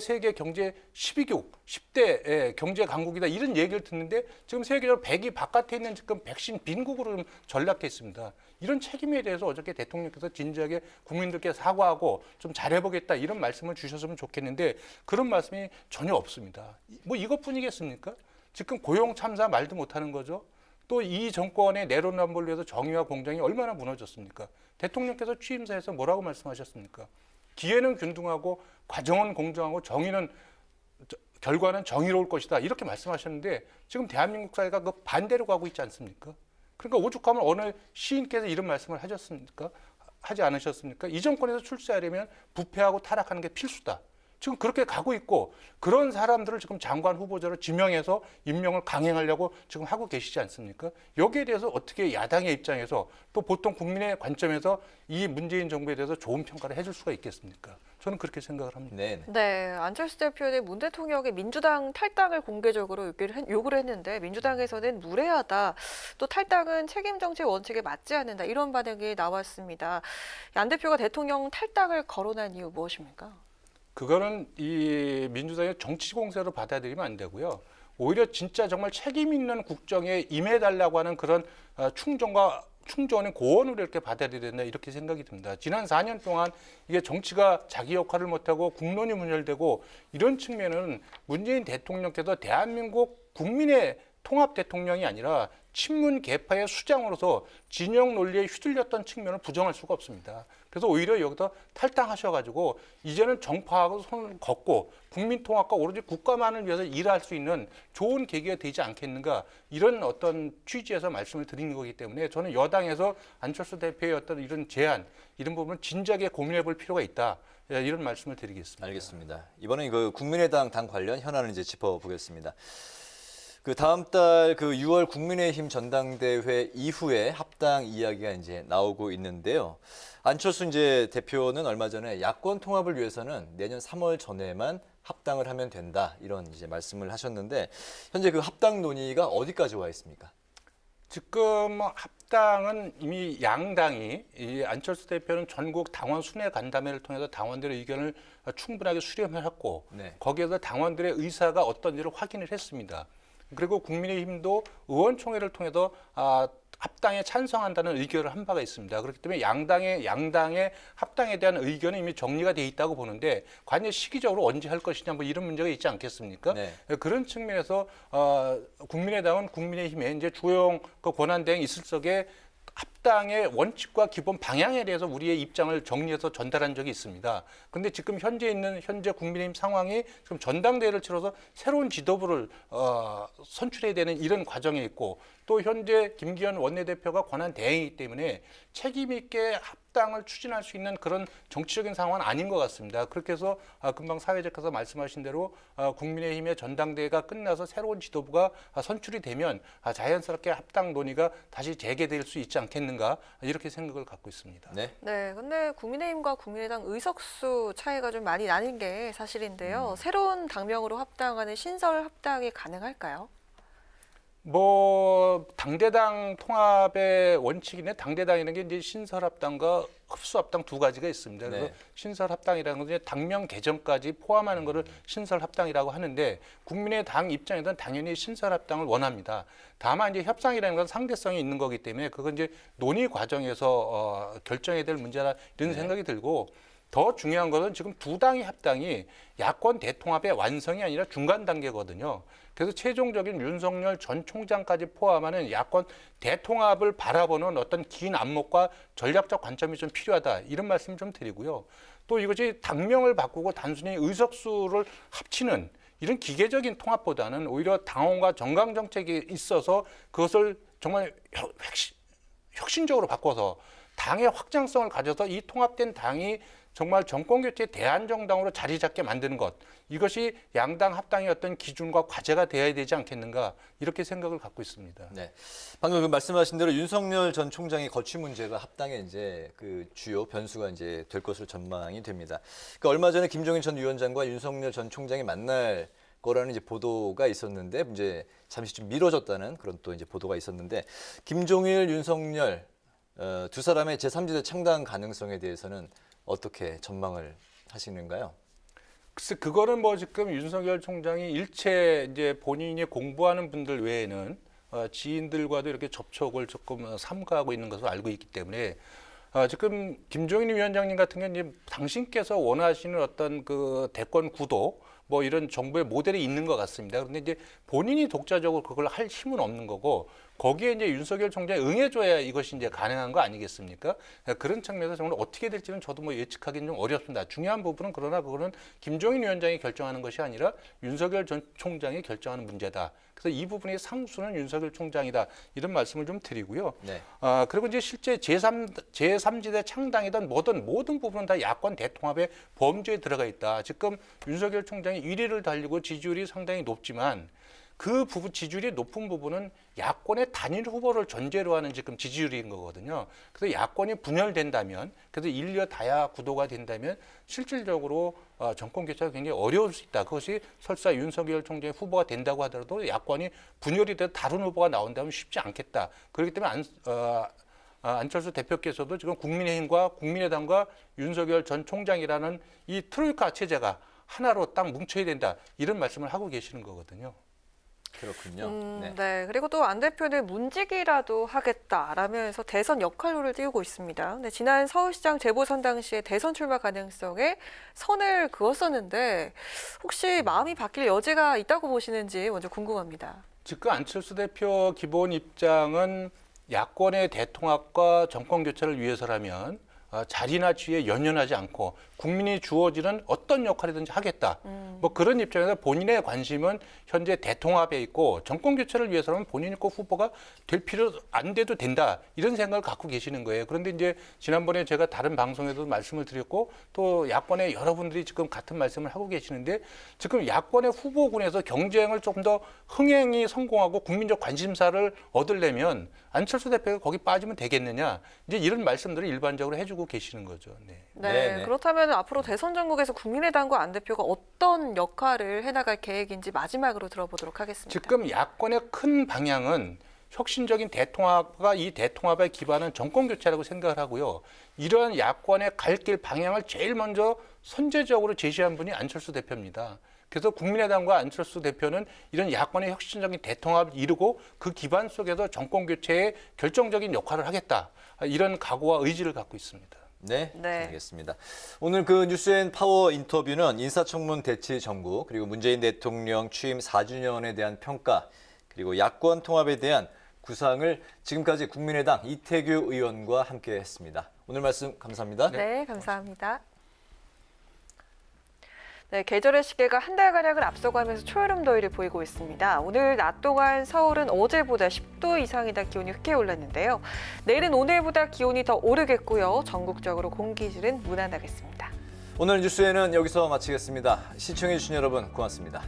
세계 경제 10위국, 10대 경제 강국이다 이런 얘기를 듣는데 지금 세계적으로 100위 바깥에 있는 지금 백신 빈국으로 좀 전락했습니다. 이런 책임에 대해서 어저께 대통령께서 진지하게 국민들께 사과하고 좀 잘해보겠다 이런 말씀을 주셨으면 좋겠는데 그런 말씀이 전혀 없습니다. 뭐 이것뿐이겠습니까? 지금 고용 참사 말도 못하는 거죠. 또 이 정권의 내로남불을 위해서 정의와 공정이 얼마나 무너졌습니까? 대통령께서 취임사에서 뭐라고 말씀하셨습니까? 기회는 균등하고 과정은 공정하고 결과는 정의로울 것이다 이렇게 말씀하셨는데 지금 대한민국 사회가 그 반대로 가고 있지 않습니까? 그러니까 오죽하면 어느 시인께서 이런 말씀을 하셨습니까? 하지 않으셨습니까? 이 정권에서 출세하려면 부패하고 타락하는 게 필수다. 지금 그렇게 가고 있고 그런 사람들을 지금 장관 후보자로 지명해서 임명을 강행하려고 지금 하고 계시지 않습니까? 여기에 대해서 어떻게 야당의 입장에서 또 보통 국민의 관점에서 이 문재인 정부에 대해서 좋은 평가를 해줄 수가 있겠습니까? 저는 그렇게 생각을 합니다.
네, 안철수 대표는 문 대통령의 민주당 탈당을 공개적으로 요구를 했는데 민주당에서는 무례하다, 또 탈당은 책임 정치 원칙에 맞지 않는다 이런 반응이 나왔습니다. 안 대표가 대통령 탈당을 거론한 이유 무엇입니까?
그거는 이 민주당의 정치 공세로 받아들이면 안 되고요. 오히려 진짜 정말 책임 있는 국정에 임해달라고 하는 그런 충정의 고언으로 이렇게 받아들여야 된다 이렇게 생각이 듭니다. 지난 4년 동안 이게 정치가 자기 역할을 못하고 국론이 분열되고 이런 측면은 문재인 대통령께서 대한민국 국민의 통합 대통령이 아니라 친문 계파의 수장으로서 진영 논리에 휘둘렸던 측면을 부정할 수가 없습니다. 그래서 오히려 여기서 탈당하셔가지고 이제는 정파하고 손을 걷고 국민 통합과 오로지 국가만을 위해서 일할 수 있는 좋은 계기가 되지 않겠는가 이런 어떤 취지에서 말씀을 드린 거기 때문에 저는 여당에서 안철수 대표의 어떤 이런 제안 이런 부분을 진지하게 고민해 볼 필요가 있다. 이런 말씀을 드리겠습니다.
알겠습니다. 이번엔 그 국민의당 당 관련 현안을 이제 짚어보겠습니다. 그 다음 달 그 6월 국민의힘 전당대회 이후에 합당 이야기가 이제 나오고 있는데요. 안철수 이제 대표는 얼마 전에 야권 통합을 위해서는 내년 3월 전에만 합당을 하면 된다 이런 이제 말씀을 하셨는데 현재 그 합당 논의가 어디까지 와 있습니까?
지금 합당은 이미 양당이 이 안철수 대표는 전국 당원 순회 간담회를 통해서 당원들의 의견을 충분하게 수렴했고 거기에서 당원들의 의사가 어떤지를 확인을 했습니다. 그리고 국민의힘도 의원총회를 통해서 합당에 찬성한다는 의견을 한 바가 있습니다. 그렇기 때문에 양당의 합당에 대한 의견은 이미 정리가 돼 있다고 보는데 과연 시기적으로 언제 할 것이냐 뭐 이런 문제가 있지 않겠습니까? 그런 측면에서 국민의당은 국민의힘에 이제 주호영 권한대행이 있을 적에 합당의 원칙과 기본 방향에 대해서 우리의 입장을 정리해서 전달한 적이 있습니다. 그런데 지금 현재 국민의힘 상황이 지금 전당대회를 치러서 새로운 지도부를 선출해야 되는 이런 과정에 있고 또 현재 김기현 원내대표가 권한 대행이기 때문에 책임 있게 합당을 추진할 수 있는 그런 정치적인 상황은 아닌 것 같습니다. 그렇게 해서 금방 사회자께서 말씀하신 대로 국민의힘의 전당대회가 끝나서 새로운 지도부가 선출이 되면 자연스럽게 합당 논의가 다시 재개될 수 있지 않겠는가 이렇게 생각을 갖고 있습니다.
네, 근데 국민의힘과 국민의당 의석수 차이가 좀 많이 나는 게 사실인데요. 새로운 당명으로 합당하는 신설 합당이 가능할까요?
뭐 당대당 통합의 원칙인데 당대당이라는 게 이제 신설합당과 흡수합당 두 가지가 있습니다. 그래서
네.
신설합당이라는 건 이제 당명 개정까지 포함하는 것을 신설합당이라고 하는데 국민의당 입장에서는 당연히 신설합당을 원합니다. 다만 이제 협상이라는 건 상대성이 있는 거기 때문에 그건 이제 논의 과정에서 결정해야 될 문제다 이런
네.
생각이 들고 더 중요한 것은 지금 두 당의 합당이 야권 대통합의 완성이 아니라 중간 단계거든요. 그래서 최종적인 윤석열 전 총장까지 포함하는 야권 대통합을 바라보는 어떤 긴 안목과 전략적 관점이 좀 필요하다. 이런 말씀 좀 드리고요. 또 이것이 당명을 바꾸고 단순히 의석수를 합치는 이런 기계적인 통합보다는 오히려 당원과 정강 정책이 있어서 그것을 정말 혁신적으로 바꿔서 당의 확장성을 가져서 이 통합된 당이 정말 정권교체 대안정당으로 자리 잡게 만드는 것. 이것이 양당 합당의 어떤 기준과 과제가 되어야 되지 않겠는가 이렇게 생각을 갖고 있습니다.
네, 방금 그 말씀하신 대로 윤석열 전 총장의 거취 문제가 합당의 이제 그 주요 변수가 이제 될 것으로 전망이 됩니다. 그러니까 얼마 전에 김종인 전 위원장과 윤석열 전 총장이 만날 거라는 이제 보도가 있었는데 이제 잠시 좀 미뤄졌다는 그런 또 이제 보도가 있었는데 김종일, 윤석열 두 사람의 제3지대 창당 가능성에 대해서는 어떻게 전망을 하시는가요?
글쎄 그거는 뭐 지금 윤석열 총장이 일체 이제 본인이 공부하는 분들 외에는 지인들과도 이렇게 접촉을 조금 삼가하고 있는 것으로 알고 있기 때문에 지금 김종인 위원장님 같은 경우는 이제 당신께서 원하시는 어떤 그 대권 구도 뭐 이런 정부의 모델이 있는 것 같습니다. 그런데 이제 본인이 독자적으로 그걸 할 힘은 없는 거고 거기에 이제 윤석열 총장이 응해줘야 이것이 이제 가능한 거 아니겠습니까? 그런 측면에서 정말 어떻게 될지는 저도 뭐 예측하기는 좀 어렵습니다. 중요한 부분은 그러나 그거는 김종인 위원장이 결정하는 것이 아니라 윤석열 전 총장이 결정하는 문제다. 그래서 이 부분의 상수는 윤석열 총장이다. 이런 말씀을 좀 드리고요.
네.
그리고 이제 실제 제3지대 창당이든 뭐든 모든 부분은 다 야권 대통합의 범주에 들어가 있다. 지금 윤석열 총장이 1위를 달리고 지지율이 상당히 높지만 그 부분 지지율이 높은 부분은 야권의 단일 후보를 전제로 하는 지금 지지율인 거거든요. 그래서 야권이 분열된다면, 그래서 일려 다야 구도가 된다면 실질적으로 정권 교체가 굉장히 어려울 수 있다. 그것이 설사 윤석열 총장의 후보가 된다고 하더라도 야권이 분열이 돼서 다른 후보가 나온다면 쉽지 않겠다. 그렇기 때문에 안철수 대표께서도 지금 국민의힘과 국민의당과 윤석열 전 총장이라는 이 트로이카 체제가 하나로 딱 뭉쳐야 된다. 이런 말씀을 하고 계시는 거거든요.
그렇군요.
네. 그리고 또 안 대표는 문지기라도 하겠다라면서 대선 역할론을 띄우고 있습니다. 근데 지난 서울시장 재보선 당시에 대선 출마 가능성에 선을 그었었는데 혹시 마음이 바뀔 여지가 있다고 보시는지 먼저 궁금합니다.
지금 안철수 대표 기본 입장은 야권의 대통합과 정권 교체를 위해서라면 자리나 지위에 연연하지 않고 국민이 주어지는 어떤 역할이든지 하겠다. 뭐 그런 입장에서 본인의 관심은 현재 대통합에 있고 정권 교체를 위해서라면 본인이 꼭 후보가 될 필요 안 돼도 된다. 이런 생각을 갖고 계시는 거예요. 그런데 이제 지난번에 제가 다른 방송에도 말씀을 드렸고 또 야권의 여러분들이 지금 같은 말씀을 하고 계시는데 지금 야권의 후보군에서 경쟁을 조금 더 흥행이 성공하고 국민적 관심사를 얻으려면 안철수 대표가 거기 빠지면 되겠느냐. 이제 이런 말씀들을 일반적으로 해주고 계시는 거죠.
네. 그렇다면 앞으로 대선 전국에서 국민의당과 안 대표가 어떤 역할을 해나갈 계획인지 마지막으로 들어보도록 하겠습니다.
지금 야권의 큰 방향은 혁신적인 대통합과 이 대통합에 기반한 정권 교체라고 생각을 하고요. 이러한 야권의 갈 길 방향을 제일 먼저 선제적으로 제시한 분이 안철수 대표입니다. 그래서 국민의당과 안철수 대표는 이런 야권의 혁신적인 대통합을 이루고 그 기반 속에서 정권 교체에 결정적인 역할을 하겠다. 이런 각오와 의지를 갖고 있습니다.
네, 알겠습니다. 오늘 그 뉴스앤 파워 인터뷰는 인사청문 대치 정국, 그리고 문재인 대통령 취임 4주년에 대한 평가, 그리고 야권 통합에 대한 구상을 지금까지 국민의당 이태규 의원과 함께 했습니다. 오늘 말씀 감사합니다.
네, 감사합니다. 네, 계절의 시계가 한 달가량을 앞서가면서 초여름 더위를 보이고 있습니다. 오늘 낮 동안 서울은 어제보다 10도 이상이나 기온이 크게 올랐는데요. 내일은 오늘보다 기온이 더 오르겠고요. 전국적으로 공기질은 무난하겠습니다.
오늘 뉴스에는 여기서 마치겠습니다. 시청해주신 여러분 고맙습니다.